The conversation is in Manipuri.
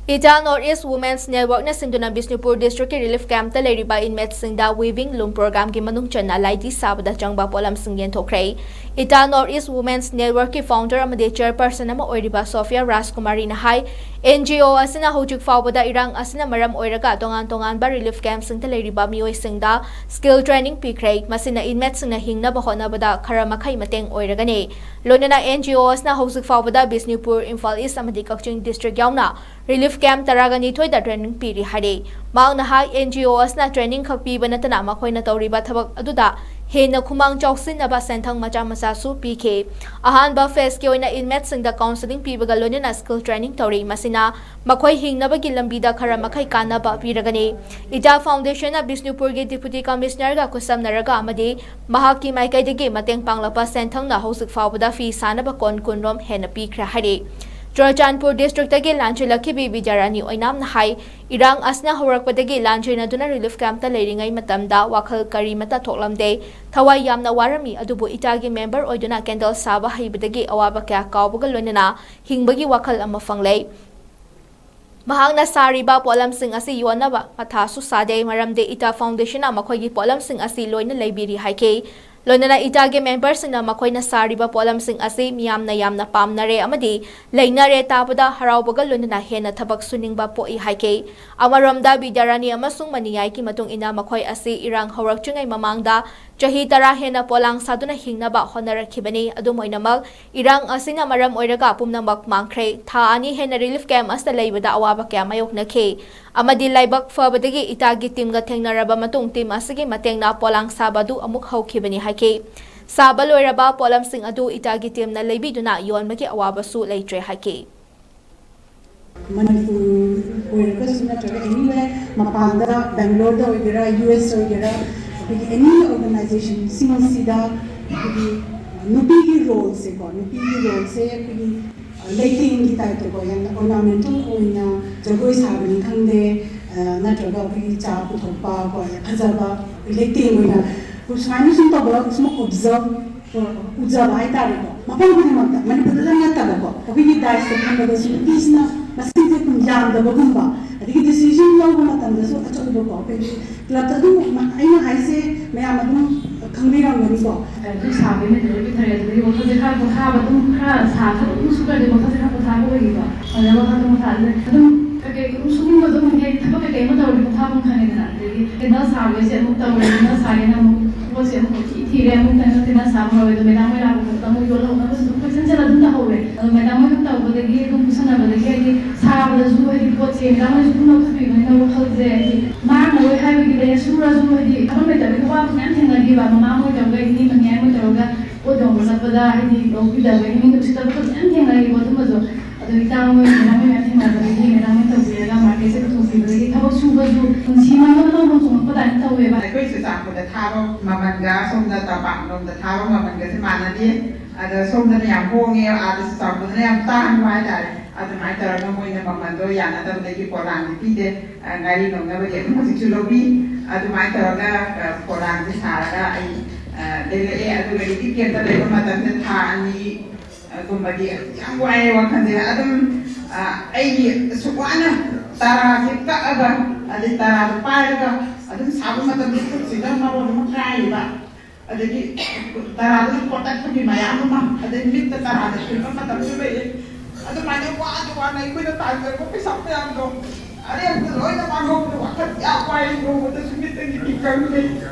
ꯏꯇꯥ ꯅꯣꯔth ꯏꯁ ꯋꯨꯃꯦꯟꯁ ꯅꯦꯠꯋꯥꯔꯛꯅ ꯁꯤꯡꯗꯨꯅ ꯕꯤꯁꯅꯨꯄꯨꯔ ꯗꯤꯁꯇ꯭ꯔꯤꯛꯀꯤ ꯔꯤꯂꯤꯐ ꯀꯦꯝꯞꯇ ꯂꯩꯔꯤꯕ ꯏꯟꯃꯦꯠꯁꯤꯡꯗ ꯋꯤꯚꯤꯡ ꯂꯨꯝ ꯄ꯭ꯔꯣꯒ꯭ꯔꯥꯝꯒꯤ ꯃꯅꯨꯡ ꯆꯟꯅ ꯂꯥꯏꯙꯤ ꯁꯥꯕꯗ ꯆꯪꯕ ꯄꯣꯠꯂꯝꯁꯤꯡ ꯌꯦꯟꯊꯣꯛꯈ꯭ꯔꯦ꯫ ꯏꯇꯥ ꯅꯣꯔth ꯏꯁ ꯋꯨꯃꯦꯟꯁ ꯅꯦꯠꯋꯥꯔꯛꯀꯤ ꯐꯥꯎꯟꯗꯔ ꯑꯃꯗꯤ ꯆꯦꯌꯔꯄꯔꯁꯟ ꯑꯃ ꯑꯣꯏꯔꯤꯕ ꯁꯣꯐꯤꯌꯥ ꯔꯥꯖꯀꯨꯃꯥꯔꯤꯅ ꯍꯥꯏ NGO ꯑꯁꯤꯅ ꯍꯧꯖꯤꯛ ꯐꯥꯎꯕꯗ ꯏꯔꯥꯡ ꯑꯁꯤꯅ ꯃꯔꯝ ꯑꯣꯏꯔꯒ ꯇꯣꯉꯥꯟ-ꯇꯣꯉꯥꯟꯕ ꯔꯤꯂꯤꯐ ꯀꯦꯝꯞꯁꯤꯡꯗ ꯂꯩꯔꯤꯕ ꯃꯤꯑꯣꯏꯁꯤꯡꯗ ꯁ꯭ꯀꯤꯜ ꯇ꯭ꯔꯦꯅꯤꯡ ꯄꯤꯈ꯭ꯔꯦ꯫ ꯃꯁꯤꯅ ꯏꯟꯃꯦꯠꯁꯤꯡꯅ ꯍꯤꯡꯅꯕ ꯍꯣꯠꯅꯕꯗ ꯈꯔ ꯃꯈꯩ ꯃꯇꯦꯡ ꯑꯣꯏꯔꯒꯅꯤ꯫ ꯂꯣꯏꯅꯅ NGO ꯑꯁꯤꯅ ꯍꯧꯖꯤꯛ ꯐꯥꯎꯕꯗ ꯕꯤꯁꯅꯨꯄꯨꯔ, ꯏꯝꯐꯥꯜ ꯏꯁ ꯑꯃꯗꯤ ꯀꯛꯆꯤꯡ ꯗꯤꯁꯇ꯭ꯔꯤꯛ ꯌꯥꯎꯅ ꯔꯤꯂꯤꯐ ꯀꯦꯝꯞ 12ꯗ ꯇ꯭ꯔꯦꯅꯤꯡ ꯄꯤꯔꯤ ꯍꯥꯏꯔꯤ꯫ ꯃꯍꯥꯛꯅ ꯍꯥꯏ NGO ꯑꯁꯤꯅ ꯇ꯭ꯔꯦꯅꯤꯡ ꯈꯛ ꯄꯤꯕ ꯅꯠꯇꯅ ꯃꯈꯣꯏꯅ ꯇꯧꯔꯤꯕ ꯊꯕꯛ ꯑꯗꯨꯗ ꯍꯦꯟꯅ ꯈꯨꯃꯥꯡ ꯆꯥꯎꯁꯤꯟꯅꯕ ꯁꯦꯟꯊꯪ ꯃꯆꯥ-ꯃꯆꯥꯁꯨ ꯄꯤꯈꯤ꯫ ꯑꯍꯥꯟꯕ ꯐꯦꯖꯀꯤ ꯑꯣꯏꯅ ꯏꯟꯃꯦꯠꯁꯤꯡꯗ ꯀꯥꯎꯟꯁꯦꯂꯤꯡ ꯄꯤꯕꯒ ꯂꯣꯏꯅꯅ ꯁ꯭ꯀꯤꯜ ꯇ꯭ꯔꯦꯅꯤꯡ ꯇꯧꯔꯤ꯫ ꯃꯁꯤꯅ ꯃꯈꯣꯏ ꯍꯤꯡꯅꯕꯒꯤ ꯂꯝꯕꯤꯗ ꯈꯔ ꯃꯈꯩ ꯀꯥꯟꯅꯕ ꯄꯤꯔꯒꯅꯤ꯫ ꯏꯇꯥ ꯐꯥꯎꯟꯗꯦꯁꯟꯅ ꯕꯤꯁꯅꯨꯄꯨꯔꯒꯤ ꯗꯤꯄꯨꯇꯤ ꯀꯃꯤꯁꯅꯔꯒ ꯈꯨꯠꯁꯝꯅꯔꯒ ꯑꯃꯗꯤ ꯃꯍꯥꯛꯀꯤ ꯃꯥꯏꯀꯩꯗꯒꯤ ꯃꯇꯦꯡ ꯄꯥꯡꯂꯛꯄ ꯁꯦꯟꯊꯪꯅ ꯍꯧꯖꯤꯛ ꯐꯥꯎꯕꯗ ꯐꯤ ꯁꯥꯅꯕ ꯀꯣꯟ 10 ꯔꯣꯝ ꯍꯦꯟꯅ ꯄꯤꯈ꯭ꯔꯦ ꯍꯥꯏꯔꯤ꯫ ꯆꯨꯔꯆꯥꯟꯄꯨꯔ ꯗꯤꯁꯇ꯭ꯔꯤꯛꯇꯒꯤ ꯂꯥꯟꯖꯦꯜꯂꯛꯈꯤꯕꯤ ꯕꯤꯖꯌꯔꯥꯅꯤ ꯑꯣꯏꯅꯥꯝꯅ ꯍꯥꯏ ꯏꯔꯥꯡ ꯑꯁꯤꯅ ꯍꯧꯔꯛꯄꯗꯒꯤ ꯂꯥꯟꯖꯦꯟꯅꯗꯨꯅ ꯔꯤꯂꯤꯐ ꯀꯦꯝꯞꯇ ꯂꯩꯔꯤꯉꯩ ꯃꯇꯝꯗ ꯋꯥꯈꯜ ꯀꯔꯤꯃꯠꯇ ꯊꯣꯛꯂꯝꯗꯦ꯫ ꯊꯋꯥꯏ ꯌꯥꯝꯅ ꯋꯥꯔꯝꯃꯤ ꯑꯗꯨꯕꯨ ꯏꯇꯥꯒꯤ ꯃꯦꯝꯕꯔ ꯑꯣꯏꯗꯨꯅ ꯀꯦꯟꯗꯜ ꯁꯥꯕ ꯍꯩꯕꯗꯒꯤ ꯑꯋꯥꯕ ꯀꯌꯥ ꯀꯥꯎꯕꯒ ꯂꯣꯏꯅꯅ ꯍꯤꯡꯕꯒꯤ ꯋꯥꯈꯜ ꯑꯃ ꯐꯪꯂꯦ꯫ ꯃꯍꯥꯛꯅ ꯁꯥꯔꯤꯕ ꯄꯣꯠꯂꯝꯁꯤꯡ ꯑꯁꯤ ꯌꯣꯟꯅꯕ ꯃꯊꯥꯁꯨ ꯁꯥꯗꯦ ꯃꯔꯝꯗꯤ ꯏꯇꯥ ꯐꯥꯎꯟꯗꯦꯁꯟꯅ ꯃꯈꯣꯏꯒꯤ ꯄꯣꯠꯂꯝꯁꯤꯡ ꯑꯁꯤ ꯂꯣꯏꯅ ꯂꯩꯕꯤꯔꯤ ꯍꯥꯏꯈꯤ꯫ ꯂꯣꯏꯅꯅ ꯏꯇꯥꯒꯤ ꯃꯦꯝꯕꯔꯁꯤꯡꯅ ꯃꯈꯣꯏꯅ ꯁꯥꯔꯤꯕ ꯄꯣꯠꯂꯝꯁꯤꯡ ꯑꯁꯤ ꯃꯤꯌꯥꯝꯅ ꯌꯥꯝꯅ ꯄꯥꯝꯅꯔꯦ ꯑꯃꯗꯤ ꯂꯩꯅꯔꯦ ꯇꯥꯕꯗ ꯍꯔꯥꯎꯕꯒ ꯂꯣꯏꯅꯅ ꯍꯦꯟꯅ ꯊꯕꯛ ꯁꯨꯅꯤꯡꯕ ꯄꯣꯛꯏ ꯍꯥꯏꯈꯤ꯫ ꯑꯃꯔꯣꯝꯗ ꯕꯤꯗ꯭ꯌꯥꯔꯥꯅꯤ ꯑꯃꯁꯨꯡ ꯃꯅꯤꯌꯥꯏꯒꯤ ꯃꯇꯨꯡ ꯏꯟꯅ ꯃꯈꯣꯏ ꯑꯁꯤ ꯏꯔꯥꯡ ꯍꯧꯔꯛꯇ꯭ꯔꯤꯉꯩ ꯃꯃꯥꯡꯗ ꯆꯍꯤ 10 ꯍꯦꯟꯅ ꯄꯣꯂꯥꯡ ꯁꯥꯗꯨꯅ ꯍꯤꯡꯅꯕ ꯍꯣꯠꯅꯔꯛꯈꯤꯕꯅꯤ꯫ ꯑꯗꯨꯝ ꯑꯣꯏꯅꯃꯛ ꯏꯔꯥꯡ ꯑꯁꯤꯅ ꯃꯔꯝ ꯑꯣꯏꯔꯒ ꯄꯨꯝꯅꯃꯛ ꯃꯥꯡꯈ꯭ꯔꯦ꯫ ꯊꯥ 2 ꯍꯦꯟꯅ ꯔꯤꯂꯤꯐ ꯀꯦꯝꯞ ꯑꯁꯤꯗ ꯂꯩꯕꯗ ꯑꯋꯥꯕ ꯀꯌꯥ ꯃꯥꯌꯣꯛꯅꯈꯤ ꯑꯃꯗꯤ ꯂꯥꯏꯕꯛ ꯐꯕꯗꯒꯤ ꯏꯇꯥꯒꯤ ꯇꯤꯝꯒ ꯊꯦꯡꯅꯔꯕ ꯃꯇꯨꯡ ꯇꯤꯝ ꯑꯁꯤꯒꯤ ꯃꯇꯦꯡꯅ ꯄꯣꯂꯥꯡ ꯁꯥꯕ ꯑꯗꯨ ꯑꯃꯨꯛ ꯍꯧꯈꯤꯕꯅꯤ ꯍꯥꯏꯈꯤ꯫ ꯁꯥꯕ ꯂꯣꯏꯔꯕ ꯄꯣꯠꯂꯝꯁꯤꯡ ꯑꯗꯨ ꯏꯇꯥꯒꯤ ꯇꯤꯝꯅ ꯂꯩꯕꯤꯗꯨꯅ ꯌꯣꯟꯕꯒꯤ ꯑꯋꯥꯕꯁꯨ ꯂꯩꯇ꯭ꯔꯦ ꯍꯥꯏꯈꯤ꯫ manipur oiragasu natraga anywhere mapanda bangalore da oigera US oigera any organization sida nupi ki role se lighting ki type to yan ornamental oina jagoi sabani khangde natraga cha puthokpa ko phajaba lighting oina usmani sum to ba usma observe ujaba ai tare ko mapang budi makta manipur da natta ko ogi dai se khanda da isna masih kunjam da bagumba adigi decision lawba matamda so achoba ko pe club da dum aina haise mayam adum khangbiram ngani ko du sabe ne de bi thare de ko de kha ko ha ba dum kha sa kha dum su ka de ko kha ko tha ko gi ba ala ba kha dum tha de dum ke su ni ma dum ke tha ba ke ma da ko tha bum khane na de na sa be se mu ta we na sa ge na mu ko se mu thi re mu ta na sa ma we do me da mo la ko ta mu yo lo na ko ko chen chen dum ta ho we me da mo ta ko de gi dum pusa na ba de ge 사람들 주어지 꽃이 나머지 분노 수비고 있는 것들이 마음을 하기 위해 수라서 하지 그러면 되는 거 그냥 생각이 봐 마음을 잡고 있는 건 야무 들어가 어떤 걸 잡다 하지 어디다 왜 있는 거 진짜 그냥 생각이 거든 거죠 아주 이상한 거 나면 생각이 나면 또 우리가 마켓에서 도시들이 타고 수고도 심한 거 너무 좀 보다 안 타고 해 봐. 그 시장보다 타고 마만가 손다 타방 놈다 타고 마만가 많아지 아주 손들이 양봉이요 아주 시장보다 양 따한 거야. adumai taraga moina mamando yana da lagi polang pide ngari nonga bagi musik chulobi adumai taraga polang di saraga ai dele adu lagi tiket da lego matan da thani gumbadi yang wai wakan dia adum ai suwana tara kita aga adi tara paga adum sabu matan di sida maro makai ba adagi tara du kotak pagi mayam ma adagi mit tara da shilpa matan chubai ada banyak wah naik kuda tangga ko pisap yang dong ada yang loy na pangong wakat ya apa yang go mo ta sumit ni kikang ni